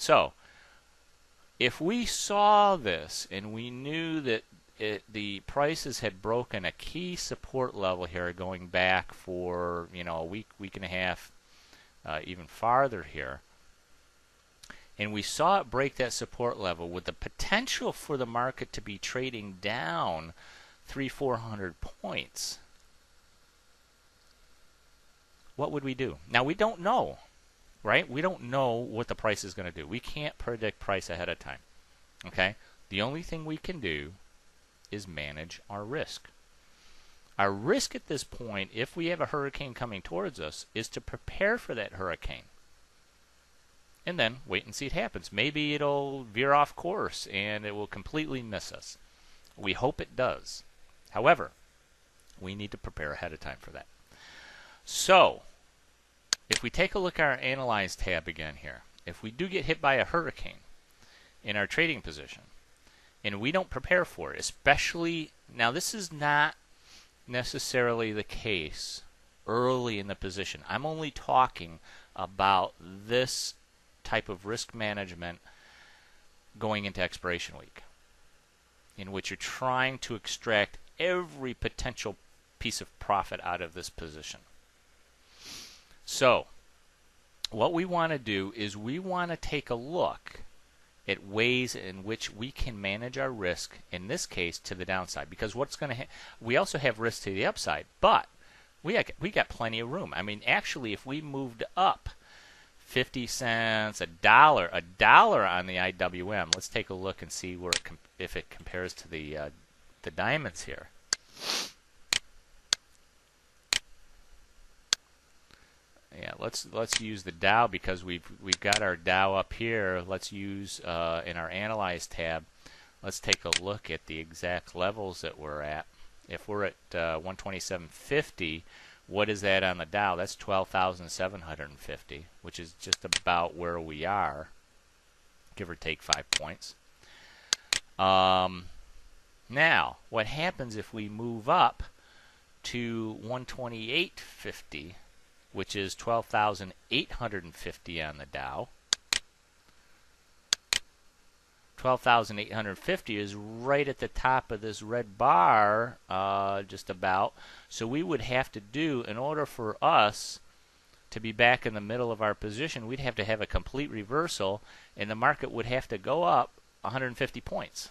So if we saw this and we knew that the prices had broken a key support level here going back for a week and a half, even farther here, and we saw it break that support level with the potential for the market to be trading down 300-400 points, what would we do? Now, we don't know, right? We don't know what the price is going to do. We can't predict price ahead of time. Okay? The only thing we can do is manage our risk. Our risk at this point, if we have a hurricane coming towards us, is to prepare for that hurricane. And then wait and see what happens. Maybe it'll veer off course and it will completely miss us. We hope it does. However, we need to prepare ahead of time for that. So, if we take a look at our Analyze tab again here, if we do get hit by a hurricane in our trading position, and we don't prepare for it, especially, now this is not necessarily the case early in the position. I'm only talking about this type of risk management going into expiration week, in which you're trying to extract every potential piece of profit out of this position. So, what we want to do is we want to take a look at ways in which we can manage our risk, in this case, to the downside. Because what's going to we also have risk to the upside, but we got plenty of room. I mean, actually, if we moved up 50 cents, a dollar on the IWM, let's take a look and see where if it compares to the diamonds here. Yeah, let's use the Dow because we've got our Dow up here. Let's use in our Analyze tab. Let's take a look at the exact levels that we're at. If we're at 127.50, what is that on the Dow? That's 12,750, which is just about where we are, give or take 5 points. Now, what happens if we move up to 128.50? Which is 12,850 on the Dow. 12,850 is right at the top of this red bar, just about. So we would have to do, in order for us to be back in the middle of our position, we'd have to have a complete reversal, and the market would have to go up 150 points.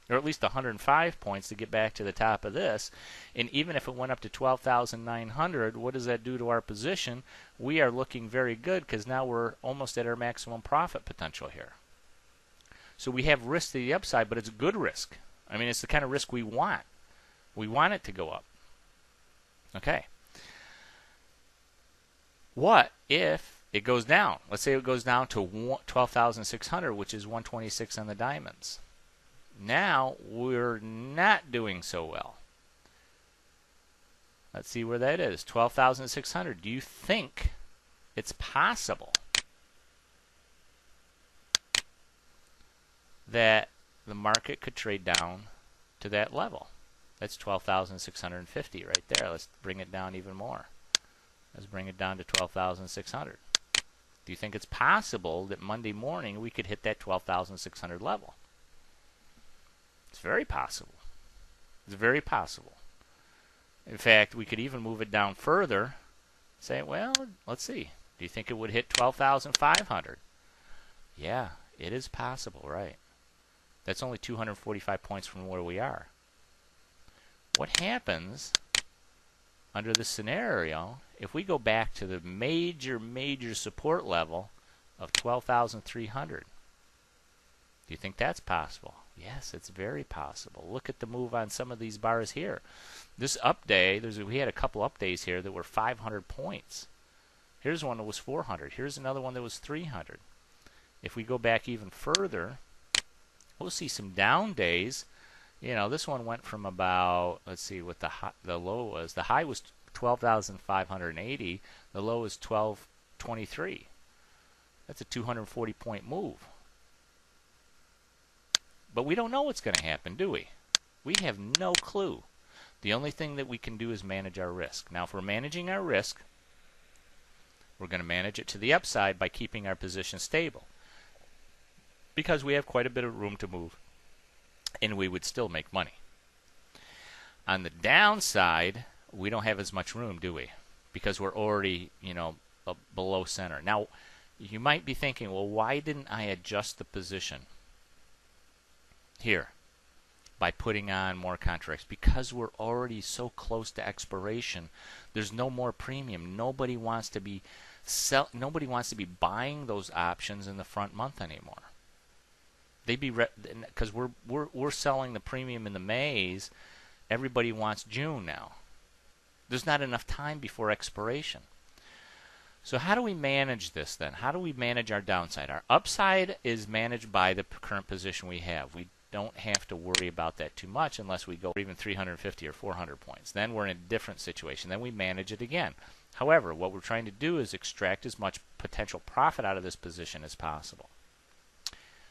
Or at least 105 points to get back to the top of this. And even if it went up to 12,900, what does that do to our position? We are looking very good because now we're almost at our maximum profit potential here. So we have risk to the upside, but it's a good risk. I mean, it's the kind of risk we want. We want it to go up. Okay. What if it goes down? Let's say it goes down to 12,600, which is 126 on the diamonds. Now we're not doing so well. Let's see where that is. 12,600. Do you think it's possible that the market could trade down to that level? That's 12,650 right there. Let's bring it down even more. Let's bring it down to 12,600. Do you think it's possible that Monday morning we could hit that 12,600 level? It's very possible. It's very possible. In fact, we could even move it down further. Say, well, let's see. Do you think it would hit 12,500? Yeah, it is possible, right? That's only 245 points from where we are. What happens under this scenario if we go back to the major support level of 12,300? Do you think that's possible? Yes, it's very possible. Look at the move on some of these bars here. This up day, we had a couple up days here that were 500 points. Here's one that was 400. Here's another one that was 300. If we go back even further, we'll see some down days. You know, this one went from about, let's see what the low was. The high was 12,580. The low is 1223. That's a 240 point move. But we don't know what's going to happen, do we? We have no clue. The only thing that we can do is manage our risk. Now, if we're managing our risk, we're going to manage it to the upside by keeping our position stable. because we have quite a bit of room to move, and we would still make money. On the downside, we don't have as much room, do we? Because we're already, below center. Now, you might be thinking, well, why didn't I adjust the position here by putting on more contracts? Because we're already so close to expiration. There's no more premium. Nobody wants to be buying those options in the front month anymore. Because we're selling the premium in the Mays. Everybody wants June now. There's not enough time before expiration. So how do we manage this then? How do we manage our downside? Our upside is managed by the current position we have. We don't have to worry about that too much unless we go even 350 or 400 points. Then we're in a different situation. Then we manage it again. However, what we're trying to do is extract as much potential profit out of this position as possible.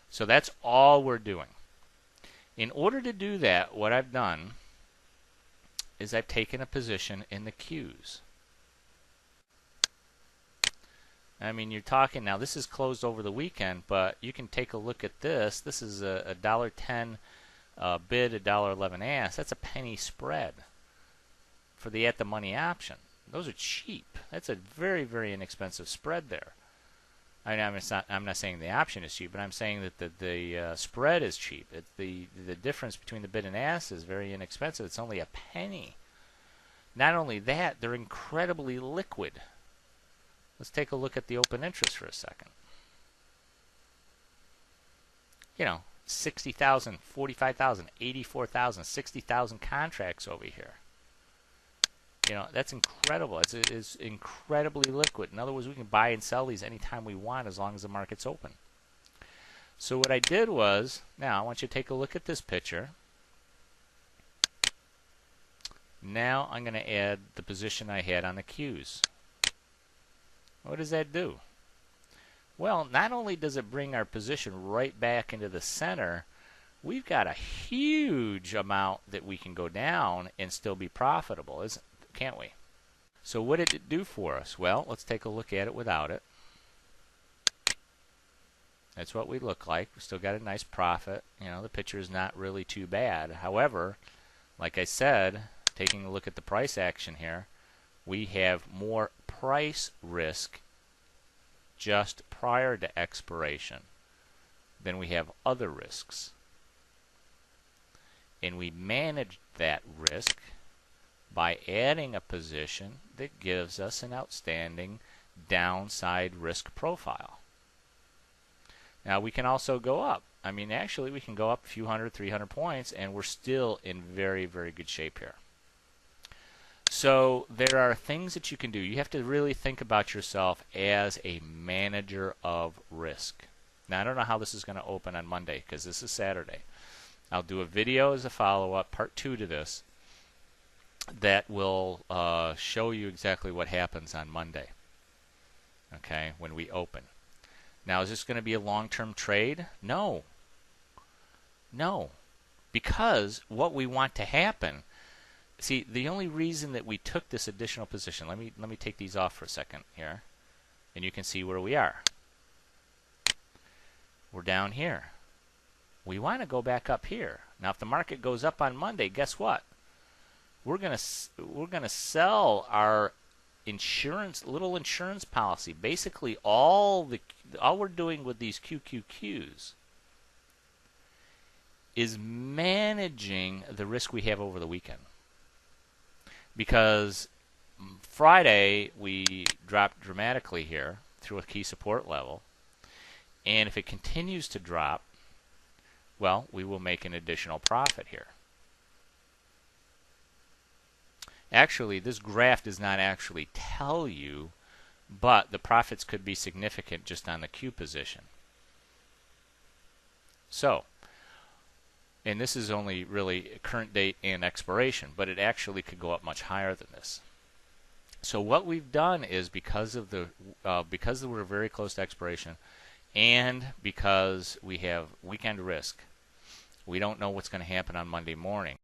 So that's all we're doing. In order to do that, what I've done is I've taken a position in the Qs. I mean, you're talking now, this is closed over the weekend, but you can take a look at this. This is a $1.10 bid, $1.11 ask. That's a penny spread for the at-the-money option. Those are cheap. That's a very, very inexpensive spread there. I'm not saying the option is cheap, but I'm saying that the spread is cheap. The difference between the bid and ask is very inexpensive. It's only a penny. Not only that, they're incredibly liquid. Let's take a look at the open interest for a second. 60,000, 45,000, 84,000, 60,000 contracts over here. That's incredible. It's incredibly liquid. In other words, we can buy and sell these anytime we want as long as the market's open. So what I did was, now I want you to take a look at this picture. Now I'm going to add the position I had on the Qs. What does that do? Well, not only does it bring our position right back into the center, we've got a huge amount that we can go down and still be profitable, can't we? So what did it do for us? Well, let's take a look at it without it. That's what we look like. We still got a nice profit. The picture is not really too bad. However, like I said, taking a look at the price action here, we have more price risk just prior to expiration than we have other risks. And we manage that risk by adding a position that gives us an outstanding downside risk profile. Now we can also go up. Actually we can go up a few hundred, 300 points, and we're still in very, very good shape here. So there are things that you can do. You have to really think about yourself as a manager of risk. Now I don't know how this is going to open on Monday because this is Saturday. I'll do a video as a follow-up, part 2 to this, that will show you exactly what happens on Monday, okay, when we open. Now, is this going to be a long-term trade? No. No. Because what we want to happen, see, the only reason that we took this additional position, let me take these off for a second here, and you can see where we are. We're down here. We want to go back up here. Now, if the market goes up on Monday, guess what? We're gonna sell our little insurance policy. Basically, all we're doing with these QQQs is managing the risk we have over the weekend. Because Friday we dropped dramatically here through a key support level, and if it continues to drop, well, we will make an additional profit here. Actually, this graph does not actually tell you, but the profits could be significant just on the Q position. So, and this is only really current date and expiration, but it actually could go up much higher than this. So what we've done is because we're very close to expiration, and because we have weekend risk, we don't know what's going to happen on Monday morning.